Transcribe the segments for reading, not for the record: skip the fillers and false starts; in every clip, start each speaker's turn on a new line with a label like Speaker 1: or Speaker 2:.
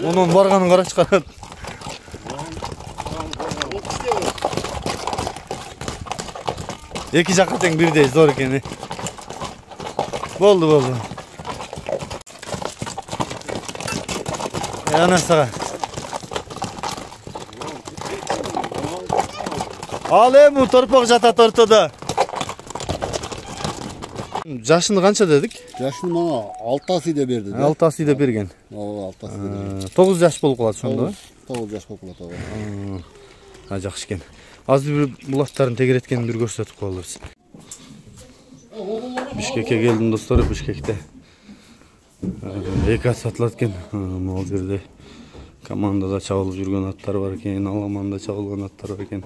Speaker 1: Onun barganın qara çıqarat. Eki жаққа тең бірдей зор екен. Болды. Ана саға. Ал ему торпақ жата тортода. Жашыны қанша дедік?
Speaker 2: Жашыны мана 6 асыйда берді.
Speaker 1: 6 асыйда берген.
Speaker 2: 6 асыйда берген.
Speaker 1: 9 жаш болып қалады сонда.
Speaker 2: 9 жаш болып қалады.
Speaker 1: Жақсы екен. Азыр бір булаттарын тегереткенін бір көрсетіп қалдырыз. Бишкекке келдім достар, Бишкекте. Екі ат сатылады екен. Мол жерде командада чабылып жүрген аттар бар екен, аламанда чабылған аттар бар екен.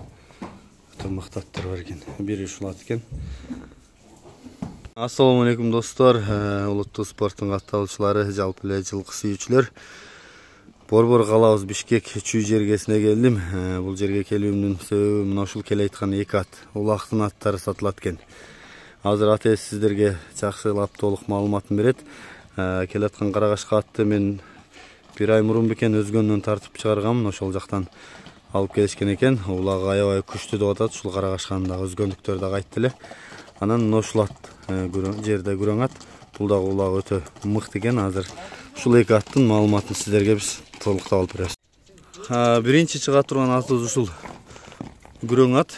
Speaker 1: Мықты аттар бар екен. Бері шулат екен. Ассаламу алейкум достар, улуттук спорттун катталуучулары, жалпы эле жылкы сүйүүчүлөр. Борбор калабыз Бишкек чүй жергесине келдим. Бул жерге келүүмдүн себеби мына ушул келе айткан эки ат, улактын аттары сатылат экен. Азыр ат ээси сиздерге жакшылап толук маалыматын берет. Келе аткан карагашка атты мен бир ай мурун бекен өзгөндөн тартып чыгаргам, ошол жактан алып келишкен экен. Улагы аябай күчтүү деп атат, ушул карагашканы да өзгөндүктөр да кайтты эле. Анан ушул ат жерде күрөң ат, бул дагы улагы өтө мыкты экен. Азыр ушул эки аттын маалыматын сиздерге биз толуктап алып беребиз. Биринчи чыга турган атыбыз ушул күрөң ат.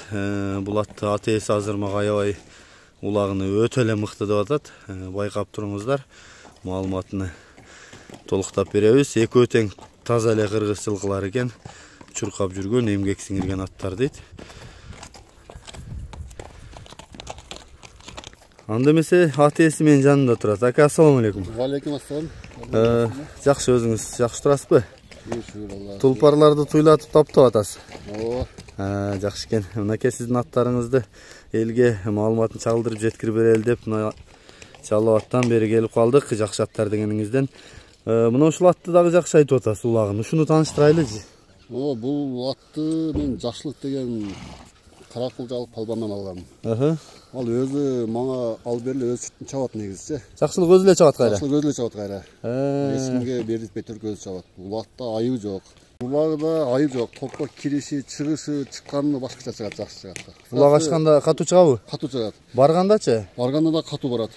Speaker 1: Бул атты ат ээси азыр мага аябай улагыны өтө эле мыкты деп атат. Байкап туруңуздар, маалыматыны толуктап беребиз. Экөө тең таза эле кыргыз жылкылар экен. Чуркап жүргөн, эмгек сиңирген аттар дейт. Анда эмесе ат ээси менин жанымда турат. Ака, ассаламу алейкум.
Speaker 2: Ва алейкум ассалам.
Speaker 1: Жакшы, өзүңүз жакшы турасызбы? Тулпарларды туйлатып таптап атасыз. Жакшы экен. Мынакей сиздин аттарыңызды элге маалыматын чалдырып жеткирип берели деп мына Чалуу аттан бери келип калдык. Жакшы аттар дегениңизден. Мына ушул атты дагы жакшы айтып атасыз, улагын. Ушуну тааныштырайлычы.
Speaker 2: Бул атты мен Жакшылык деген Каракулжалык палбандан алгам. Ал өзү мага алып берилип өз чүтүн чабат негизичи.
Speaker 1: Жакшылык өзү эле чабат кайра.
Speaker 2: Жакшылык өзү эле чабат кайра. Эч кимге берилбей туруп өзү чабат. Улакта айыбы жок. Улагда айып жок. Топко кириши, чыгышы, чыкканы башкача чыгат, жакшы чыгат.
Speaker 1: Улак ачканда катуу чыгабы?
Speaker 2: Катуу чыгат.
Speaker 1: Баргандачы?
Speaker 2: Барганда да катуу барат.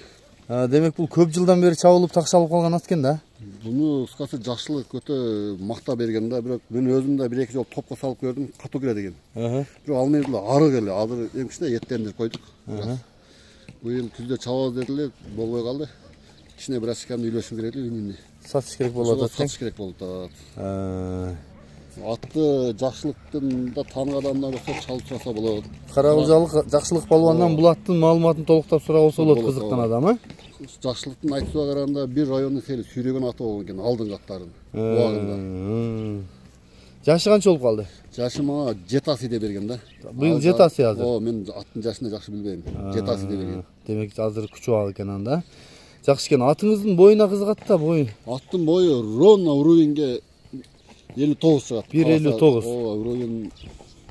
Speaker 1: Демек бул көп жылдан бери чабылып такшалып калган ат экен да.
Speaker 2: Буну кыскасы Жакшылык өтө макта берген да, бирок мен өзүм да 1-2 жолу топко салып көрдүм, катуу кирет экен. Бирок ал менен ары келе, азыр эң кичине еттендирип койдук. Быйыл күздө чабабыз дедилер, болбой калды. Кичине бир ашканы үйлөшүм керек эле үнүнү.
Speaker 1: Сатыш керек болот да.
Speaker 2: Сатыш керек болот. Атты Жакшылыктын да тааныган адамдар болсо чалып сураса болот.
Speaker 1: Каракулжалык Жакшылык палбандан бул аттын маалыматын толуктап сурап болсо болот, кызыккан адам,
Speaker 2: Жакшылыктын айтууга караганда бир райондун сели сүйрөгөн аты болгон экен, алдыңкы аттарын. Убагында.
Speaker 1: Жашы канча болуп калды?
Speaker 2: Жашы мага 7 асыйда берген да.
Speaker 1: Быйыл 7 асы азыр.
Speaker 2: Мен аттын жашын жакшы билбейм. 7 асыйда берген.
Speaker 1: Демек азыр күчү баг экен анда. Жакшы экен. Атыңыздын боюна кызыгат да, бою.
Speaker 2: Аттын бою ровно уровеньге 59 чыгат.
Speaker 1: 1.59.
Speaker 2: Уровень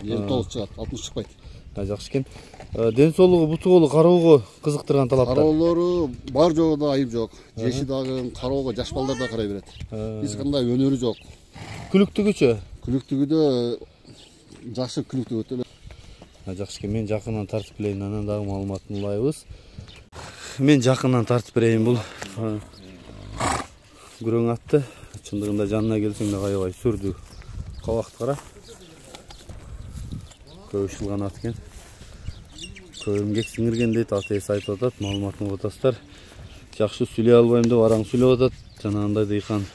Speaker 2: 59 чыгат, 60 чыкпайт.
Speaker 1: Жакшы экен. Ден соолугу, буту колу, кароого кызыктырган талаптар.
Speaker 2: Кароолору бар жогу да айып жок. Жеши дагы кароого жаш балдар да карай берет. Эч кандай өнөрү жок.
Speaker 1: Күлүктүгүчү?
Speaker 2: Күлүктүгүдө жакшы күлүктүгү өтө эле.
Speaker 1: Жакшы экен. Мен жакындан тартып билейин, анан дагы маалыматын улайбыз. Мен жакындан тартып берейин бул күрөң атты. Чындыгында жанына келсең да аябай сүрдүү. Кабакты кара. Көбүшүлгөн ат экен. Көмгек сиңирген дейт, ат ээси айтып атат, маалыматын угуп атасыздар. Жакшы сүйлөй албайм деп араң сүйлөп атат. Жанагындай дыйкан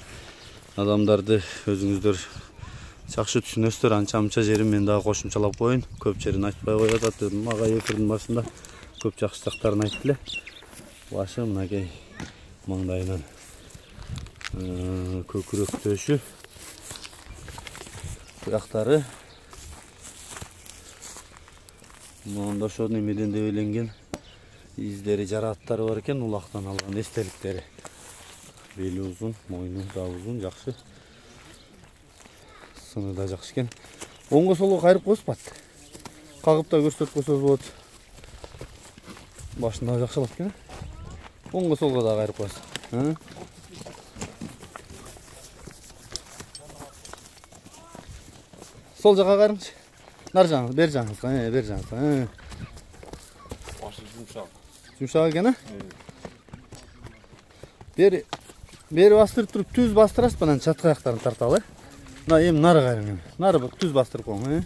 Speaker 1: адамдарды өзүңүздөр жакшы түшүнөсүздөр. Анча-мынча жерин мен дагы кошумчалап коеюн. Көп жерин айтпай коюп атат. Мага эфирдин башында көп жакшы жактарын айтты эле. Башы мынакей маңдайынан көкүрөк төшү, куяктары монда ошо немеден деп эленген издери, жарааттары бар экен, улактан алган эстеликтери. Бели узун, мойну да узун, жакшы. Сыны да жакшы экен. Оңго солго кайрып койсуз бат. Кагып да көрсөтүп койсоңуз болот. Башында жакшылап экен. Оңго солго да кайрып койсуз. Sol жаққа қараңызшы. Нар жағыңыз, бер жағыңызға, бер жағыңызға.
Speaker 3: Başı yumuşak.
Speaker 1: Жұмшақ екен, Бері бастырып тұрып, түз бастырасыз банан чатқа аяқтарын тарталы. Мына ем нары қайрың. Нары түз бастырып қоң.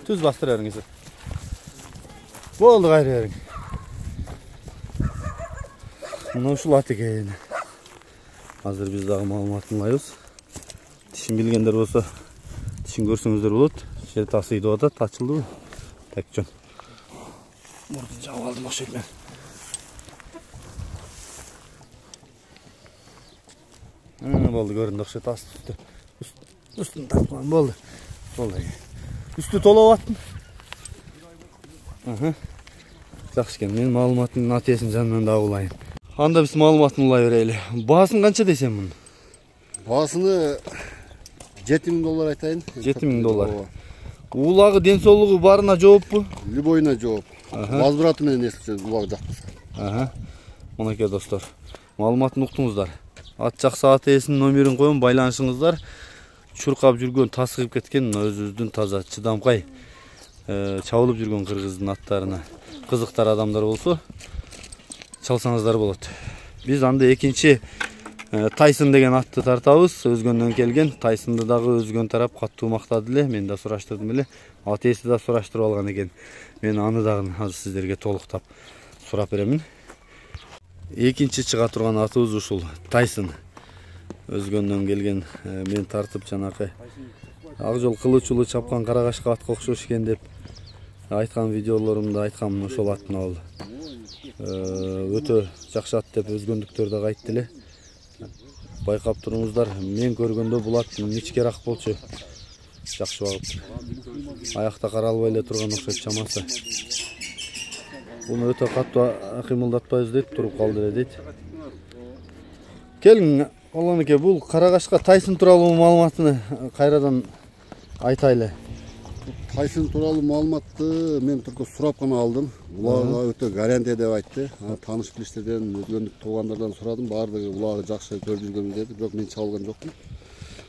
Speaker 1: Түз бастыр әріңіз. Болды қайры әрің. Мына ұшыл ат екен. Азыр біз дағы малыматын лайыз. Тишін білгендер болса, тишін көрсіңіздер болады. Жер тасыйды ода, тачылды бұл. Так жон. Мұрды жауып алдым оқшайды мен. Болды, көрінді оқшайды асты үсті. Үстін тартқан болды. Болды. Үсті толау аттым. Жақсы кен, мен малыматын атесін жанынан да ұлайын. Анда біз малыматын ұлай өрейлі. Басын қанша десем мұн?
Speaker 2: Басыны $7.000 айтайын.
Speaker 1: $7.000. Улағы денсаулығы барына жооп бұ?
Speaker 2: Любойына жооп. Базбыраты менен естісе улағы жақпаса.
Speaker 1: Мұнеке достар, малыматын ұқтыңыздар. Ат жақсы ат есінің номерін қойын, байланышыңыздар. Шұрқап жүрген, тасығып кеткен, өзіңіздің таза, чыдамқай, чауылып жүрген қырғыздың аттарына қызықтар адамдар болса, чалсаңыздар болады. Біз анда екінші Тайсон деген атты тартабыз, өзгөндөн келген. Тайсонды дагы өзгөн тарап каттуу мактады эле, мен да сураштырдым эле. Атеси да сураштырып алган экен. Мен аны дагы азыр сиздерге толуктап сурап беремин. Экинчи чыга турган атыбыз ушул Тайсон. Өзгөндөн келген, мен тартып жанакы ак жол кылычулу чапкан карагашка атка окшош экен деп айткан видеолорумда айткам, ошол аттын абыл. Өтө жакшы ат деп өзгөндүктөр дагы айтты эле. Байкап туруңуздар, мен көргөндө бул ат мичкераак болчу. Жакшы багып. Аякта каралбай эле турган окшойт чамасы. Буну өтө каттуу кыймылдатпайбыз дейт, туруп калды эле дейт. Келиң, Олонуке, бул карагашка Тайсон тууралуу маалыматты кайрадан айтайлы.
Speaker 2: Тайсон тууралуу маалыматты мен только сурап гана алдым. Буларга өтө гарантия деп айтты. Тааныш билиштерден, өзгөндүк туугандардан сурадым. Баардыгы буларды жакшы көрүп жүргөн деди, бирок мен чалган жокмун.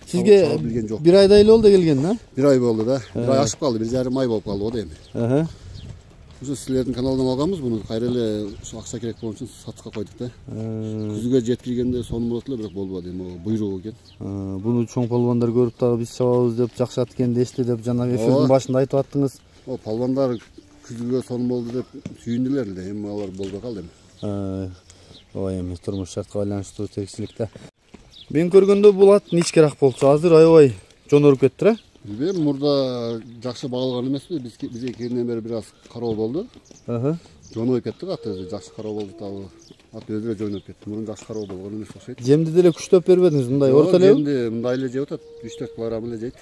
Speaker 1: Сизге бир айдай эле болду келген, а?
Speaker 2: Бир ай болду да. Бир ай ашып калды, 1,5 ай болуп калды го дейм. Ошо силердин каналдан алганбыз буну, кайра эле ошо акча керек болгон үчүн сатышка койдук да. Күзгө жеткиргенде сонун болот эле, бирок болбоду эми, буйругу экен.
Speaker 1: Буну чоң полбандар көрүп дагы биз чабабыз деп, жакшы ат экен дешти деп жанагы эфирдин башында айтып аттыңыз.
Speaker 2: Полбандар күзгө сонун болду деп сүйүндүлөр эле, эми алар болбой калды эми.
Speaker 1: Ой, эми турмуш шартка байланыштуу текчиликте. Мен көргөндө бул ат ничкераак болчу, азыр аябай жоноруп кетти, а?
Speaker 2: Билбейм, мурда жакшы багылган эмеспи, бизге кийинен бери бир аз кароо болду. Жонойуп кетти ат өзү, жакшы кароо болду табы. Ат өзү эле жойноп кетти. Мурун жакшы кароо болгон эмес окшойт.
Speaker 1: Жемди деле күчтөп бербедиңиз, мындай орто эле?
Speaker 2: Жемди мындай эле жеп атат, 3-4 килограмм эле жейт.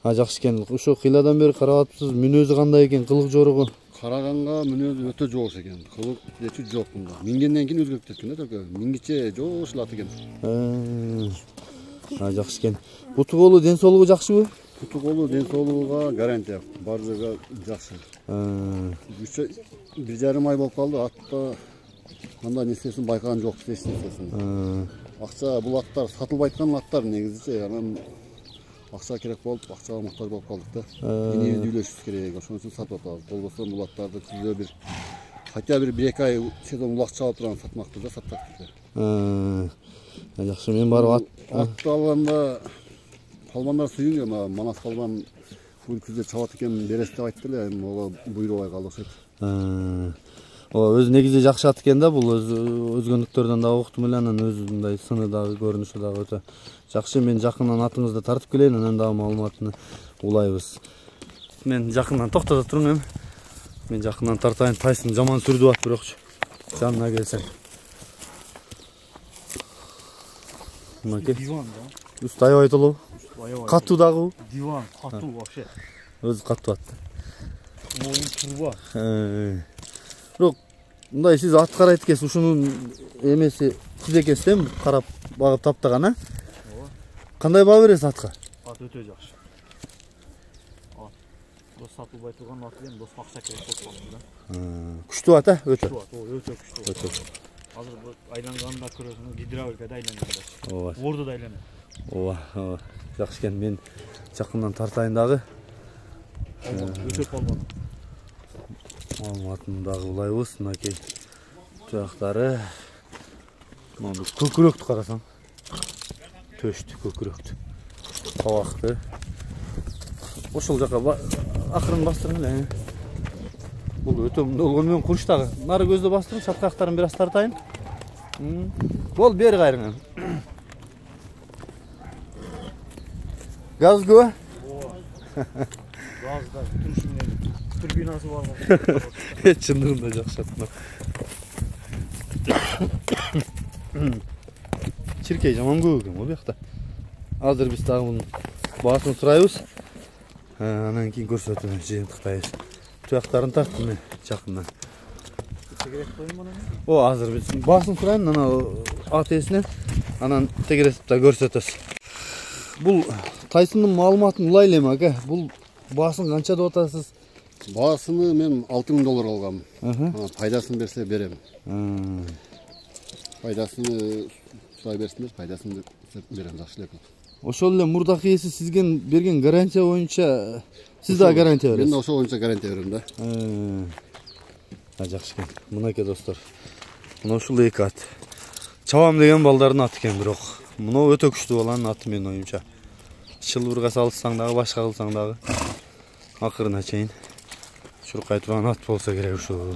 Speaker 1: Жакшы экен. Ошо кыйладан бери карап атыпсыз, мүнөзү кандай экен, кылык жоругу?
Speaker 2: Караганга мүнөзү өтө жоош экен. Кылык эчи жок мында. Мингенден кийин өзгөрүп кеткен да, только мингиче жоош эле ат экен.
Speaker 1: Жакшы экен. Буту колу денсаулыгу жакшыбы?
Speaker 2: Буту колу денсаулыгуга гарантия, бардыгы жакшы. 1,5 ай болуп калды, атта анда несесин байкаган жокпуз, эч несесин. Акча, бул аттар сатылбай аткан аттар негизичи, анан акча керек болуп, акчага муктаж болуп калдык да. Энебизди үйлөшүбүз керек, ошон үчүн сатып атабыз. Болбосо бул аттарды күздө бир хотя бир 1-2 ай сезон улак чалып турган сатмакты да, сатпак.
Speaker 1: Жакшы, мен барып
Speaker 2: атты алганда полбандар сүйүнгөн, Манас полбан бул күздө чабат экен берес деп айтты эле, эми ого буйрубай калды окшойт.
Speaker 1: Өзү негизи жакшы ат экен да, бул өзгөндүктөрдөн дагы уктум эле, анан өзү мындай сыны дагы, көрүнүшү дагы өтө жакшы. Мен жакындан атыңызды тартып келейин, анан дагы маалыматын улайбыз. Мен жакындан токтото туруң эми. Мен жакындан тартайын. Тайсон жаман сүрдүп ат бирокчу. Жанына келсең. Мынакей. Диван да. Үстү аябай толуу. Каттуу дагы.
Speaker 3: Диван каттуу вообще.
Speaker 1: Өзү каттуу ат.
Speaker 3: Моюн турба.
Speaker 1: Бирок мындай сиз ат карайт экенсиз, ушунун эмеси күз экенсиз эми, карап багып таптаган, а? Ооба. Кандай баа бересиз атка?
Speaker 3: Ат өтө жакшы. Дос сатылбай турган ат эле, дос акча керек болуп калды да.
Speaker 1: Күчтүү ат, өтө.
Speaker 3: Өтө күчтүү.
Speaker 1: Өтө.
Speaker 3: Азыр бул айланганында көрөсүңүз, гидравликада айланган.
Speaker 1: Ооба.
Speaker 3: Ордо да айланат.
Speaker 1: Ооба. Жақсы екен, мен жақыннан тартайын дағы.
Speaker 3: Өчөп албады.
Speaker 1: Алматындағы бұлай болсын, әкей. Тұяқтары. Көкіректі қарасаң. Төшті көкіректі. Қауақты. Ошол жаққа ақырын бастырын. Бұл өтем олғанмен құрыштағы. Нары көзді бастырын, шатқақтарын біраз тартайын. Бол бері қайрыңа. Gaz gö?
Speaker 3: Gazda turbinası var mı?
Speaker 1: Çındırında жақшатына. Çirkey жаман көп екен ол жақта. Азыр біз тағы бұның басын сұрайбыз. Анан кейін көрсөтөм, жиынтықтайбыз. Тұяқтарын тарттым мен жақыннан. О, азыр біз басын сұрайын, ана атесінен, анан тегеретіп та көрсөтөс. Бұл Тайсынның малыматын ұлай елем, әке. Бұл басын қанша деп атасыз?
Speaker 2: Басыны мен $6000 алғам. Пайдасын берсе берем. Пайдасыны сұрай берсін, пайдасын берем, жақсы лекен.
Speaker 1: Ошол эле мурдак ээси сизге берген гарантия боюнча сиз да гарантия бересиз?
Speaker 2: Мен ошол боюнча гарантия берем да.
Speaker 1: Жакшы экен. Мынакей достор. Мына ушул эки ат. Чабам деген балдардын аты экен, бирок мына өтө күчтүү баланын аты менин оюмча. Шылбырга салсаң дагы, башка кылсаң дагы акырына чейин чуркай турган ат болсо керек ушул.